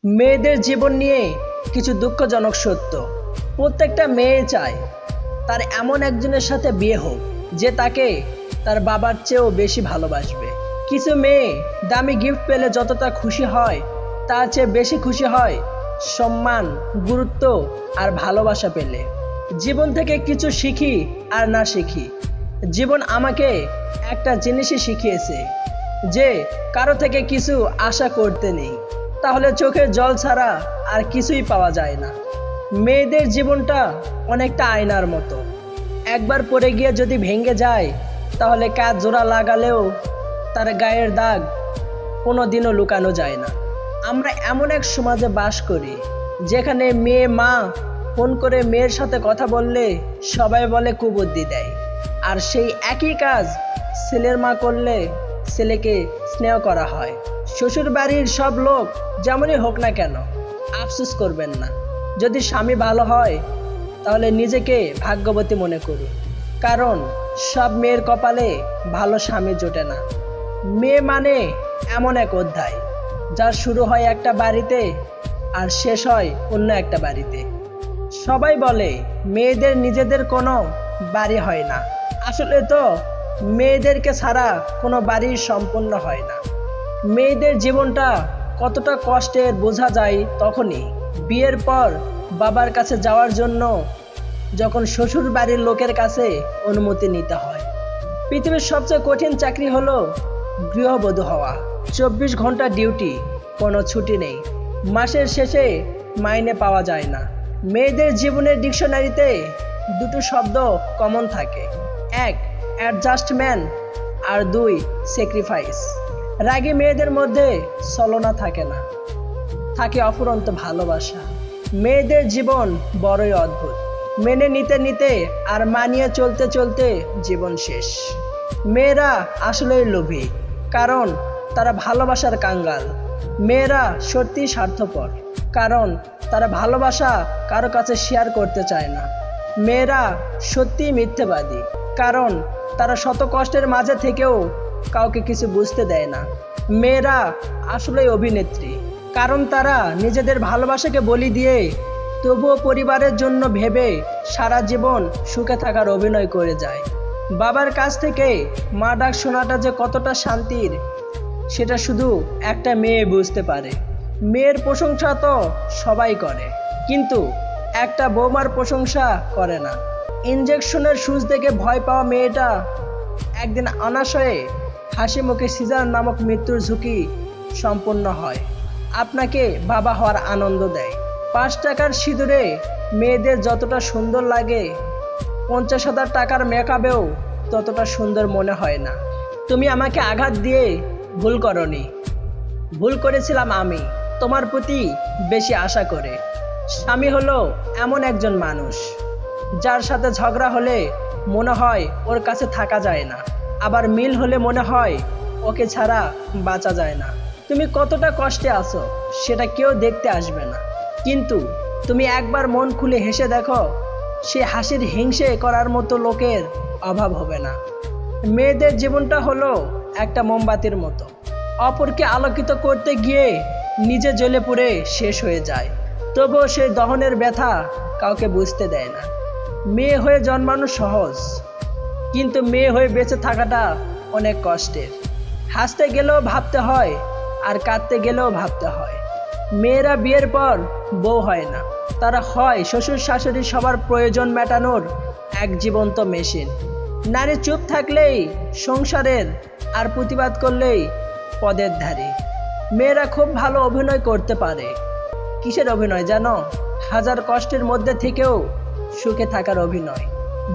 মেয়েদের জীবন নিয়ে কিছু দুঃখজনক সত্য। প্রত্যেকটা মেয়ে চায় তার এমন একজনের সাথে বিয়ে হোক যে তাকে তার বাবার চেয়েও বেশি ভালোবাসবে। কিছু মেয়ে দামি গিফট পেলে যতটা খুশি হয় তার চেয়ে বেশি খুশি হয় সম্মান, গুরুত্ব আর ভালোবাসা পেলে। জীবন থেকে কিছু শিখি আর না শিখি, জীবন আমাকে একটা জিনিসই শিখিয়েছে যে কারো থেকে কিছু আশা করতে নেই, তাহলে চোখের জল ছাড়া আর কিছুই পাওয়া যায় না। মেয়েদের জীবনটা অনেকটা আয়নার মতো, একবার পড়ে গিয়ে যদি ভেঙে যায় তাহলে কাজ জোড়া লাগালেও তার গায়ের দাগ কোনো দিনও লুকানো যায় না। আমরা এমন এক সমাজে বাস করি যেখানে মেয়ে মা ফোন করে মেয়ের সাথে কথা বললে সবাই বলে কুবুদ্ধি দেয়, আর সেই একই কাজ ছেলের মা করলে ছেলেকে স্নেহ করা হয়। শ্বশুর বাড়ির সব লোক যেমনই হোক না কেন আফসোস করবেন না। যদি স্বামী ভালো হয় তাহলে নিজেকে ভাগ্যবতী মনে করুন, কারণ সব মেয়ের কপালে ভালো স্বামী জোটে না। মেয়ে মানে এমন এক অধ্যায় যার শুরু হয় একটা বাড়িতে আর শেষ হয় অন্য একটা বাড়িতে। সবাই বলে মেয়েদের নিজেদের কোনো বাড়ি হয় না, আসলে তো মেয়েদেরকে ছাড়া কোনো বাড়ি সম্পূর্ণ হয় না। মেয়েদের জীবনটা কতটা কষ্টের বোঝা যায় তখনই বিয়ের পর বাবার কাছে যাওয়ার জন্য যখন শ্বশুর বাড়ির লোকের কাছে অনুমতি নিতে হয়। পৃথিবীর সবচেয়ে কঠিন চাকরি হলো গৃহবধূ হওয়া। 24 ঘন্টা ডিউটি, কোনো ছুটি নেই, মাসের শেষে মাইনে পাওয়া যায় না। মেয়েদের জীবনের ডিকশনারিতে দুটো শব্দ কমন থাকে, এক অ্যাডজাস্টমেন্ট আর দুই স্যাক্রিফাইস। রাগী মেয়েদের মধ্যে ছলনা থাকে না, থাকে অফুরন্ত ভালোবাসা। মেয়েদের জীবন বড়ই অদ্ভুত, মেনে নিতে নিতে আর মানিয়ে চলতে চলতে জীবন শেষ। মেয়েরা আসলেই লোভী, কারণ তারা ভালোবাসার কাঙ্গাল। মেয়েরা সত্যি স্বার্থপর, কারণ তারা ভালোবাসা কারো কাছে শেয়ার করতে চায় না। মেয়েরা সত্যিই মিথ্যেবাদী, কারণ তারা শত কষ্টের মাঝে থেকেও কাউকে কিছু বুঝতে দেয় না। মেয়েরা আসলেই অভিনেত্রী, কারণ তারা নিজেদের ভালোবাসাকে বলি দিয়ে তবুও পরিবারের জন্য ভেবে সারা জীবন সুখে থাকার অভিনয় করে যায়। বাবার কাছ থেকে মা ডাক শোনাটা যে কতটা শান্তির সেটা শুধু একটা মেয়ে বুঝতে পারে। মেয়ের প্রশংসা তো সবাই করে, কিন্তু একটা বৌমার প্রশংসা করে না। ইঞ্জেকশনের সুচ দেখে ভয় পাওয়া মেয়েটা একদিন অনাশয়ে হাসি মুখে সিজার নামক মৃত্যুর ঝুঁকি সম্পন্ন হয়, আপনাকে বাবা হওয়ার আনন্দ দেয়। 5 টাকার সিঁদুরে মেয়েদের যতটা সুন্দর লাগে 50,000 টাকার মেকআপেও ততটা সুন্দর মনে হয় না। তুমি আমাকে আঘাত দিয়ে ভুল করনি, ভুল করেছিলাম আমি তোমার প্রতি বেশি আশা করে। স্বামী হলো এমন একজন মানুষ যার সাথে ঝগড়া হলে মনে হয় ওর কাছে থাকা যায় না, আবার মিল হলে মনে হয় ওকে ছাড়া বাঁচা যায় না। তুমি কতটা কষ্টে আছো সেটা কেউ দেখতে আসবে না, কিন্তু তুমি একবার মন খুলে হেসে দেখো, সে হাসির হিংসে করার মতো লোকের অভাব হবে না। মেয়েদের জীবনটা হলো একটা মোমবাতির মতো, অপরকে আলোকিত করতে গিয়ে নিজে জ্বলে পুড়ে শেষ হয়ে যায়, তবুও সেই দহনের ব্যথা কাউকে বুঝতে দেয় না। মেয়ে হয়ে জন্মানো সহজ, কিন্তু মেয়ে হয়ে বেঁচে থাকাটা অনেক কষ্টের। হাসতে গেলেও ভাবতে হয় আর কাঁদতে গেলেও ভাবতে হয়। মেয়েরা বিয়ের পর বউ হয় না, তারা হয় শ্বশুর শাশুড়ি সবার প্রয়োজন মেটানোর এক জীবন্ত মেশিন। নারী চুপ থাকলেই সংসারের, আর প্রতিবাদ করলেই পদের ধারী। মেয়েরা খুব ভালো অভিনয় করতে পারে। কিসের অভিনয় জানো? হাজার কষ্টের মধ্যে থেকেও সুখে থাকার অভিনয়।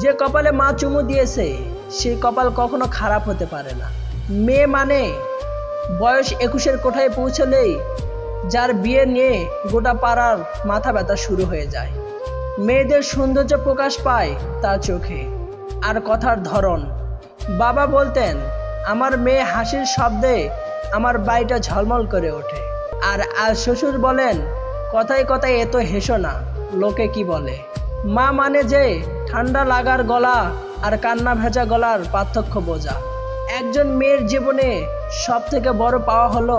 যে কপালে মা চুমু দিয়েছে সেই কপাল কখনো খারাপ হতে পারে না। মেয়ে মানে বয়স 21-এর কোঠায় পৌঁছলেই যার বিয়ে নিয়ে গোটা পাড়ার মাথা ব্যথা শুরু হয়ে যায়। মেয়েদের সৌন্দর্য প্রকাশ পায় তার চোখে আর কথার ধরন। বাবা বলতেন, আমার মেয়ে হাসির শব্দে আমার বাড়িটা ঝলমল করে ওঠে। আর আজ শ্বশুর বলেন, কথায় কথায় এত হেসো না, লোকে কি বলে। মা মানে যে ঠান্ডা লাগার গলা আর কান্না ভেজা গলার পার্থক্য বোঝা। একজন মেয়ের জীবনে সব থেকে বড় পাওয়া হলো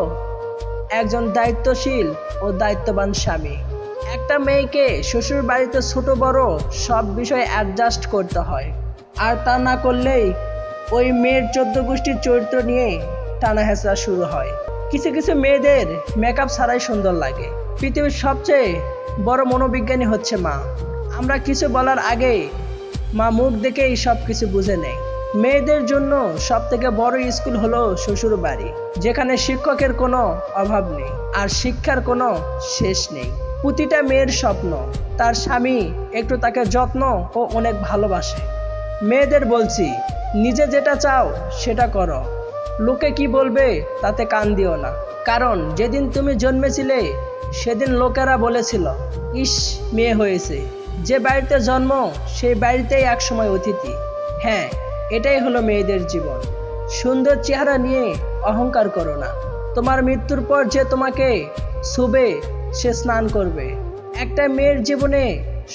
একজন দায়িত্বশীল ও দায়িত্ববান স্বামী। একটা মেয়েকে শ্বশুর বাড়িতে ছোট বড় সব বিষয়ে অ্যাডজাস্ট করতে হয়, আর তা না করলেই ওই মেয়ের 14 গোষ্ঠীর চরিত্র নিয়ে টানা হেঁচড়া শুরু হয়। কিছু কিছু মেয়েদের মেকআপ ছাড়াই সুন্দর লাগে। পৃথিবীর সবচেয়ে বড় মনোবিজ্ঞানী হচ্ছে মা। আমরা কিছু বলার আগে মা মুখ দেখেই সব কিছু বুঝে নেয়। মেয়েদের জন্য সব থেকে বড় স্কুল হলো শ্বশুর বাড়ি, যেখানে শিক্ষকের কোনো অভাব নেই আর শিক্ষার কোনো শেষ নেই। প্রতিটা মেয়ের স্বপ্ন তার স্বামী একটু তাকে যত্ন ও অনেক ভালোবাসে। মেয়েদের বলছি, নিজে যেটা চাও সেটা করো। লোকে কি বলবে তাতে কান দিও না, কারণ যেদিন তুমি জন্মেছিলে সেদিন লোকেরা বলেছিল, ইস মেয়ে হয়েছে। যে বাড়িতে জন্ম সেই বাড়িতেই একসময় অতিথি। হ্যাঁ, এটাই হলো মেয়েদের জীবন। সুন্দর চেহারা নিয়ে অহংকার করো না। তোমার মৃত্যুর পর যে তোমাকে ছুবে সে স্নান করবে। একটা মেয়ের জীবনে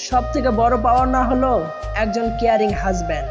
সব থেকে বড় পাওয়ার না হলো একজন কেয়ারিং হাজব্যান্ড।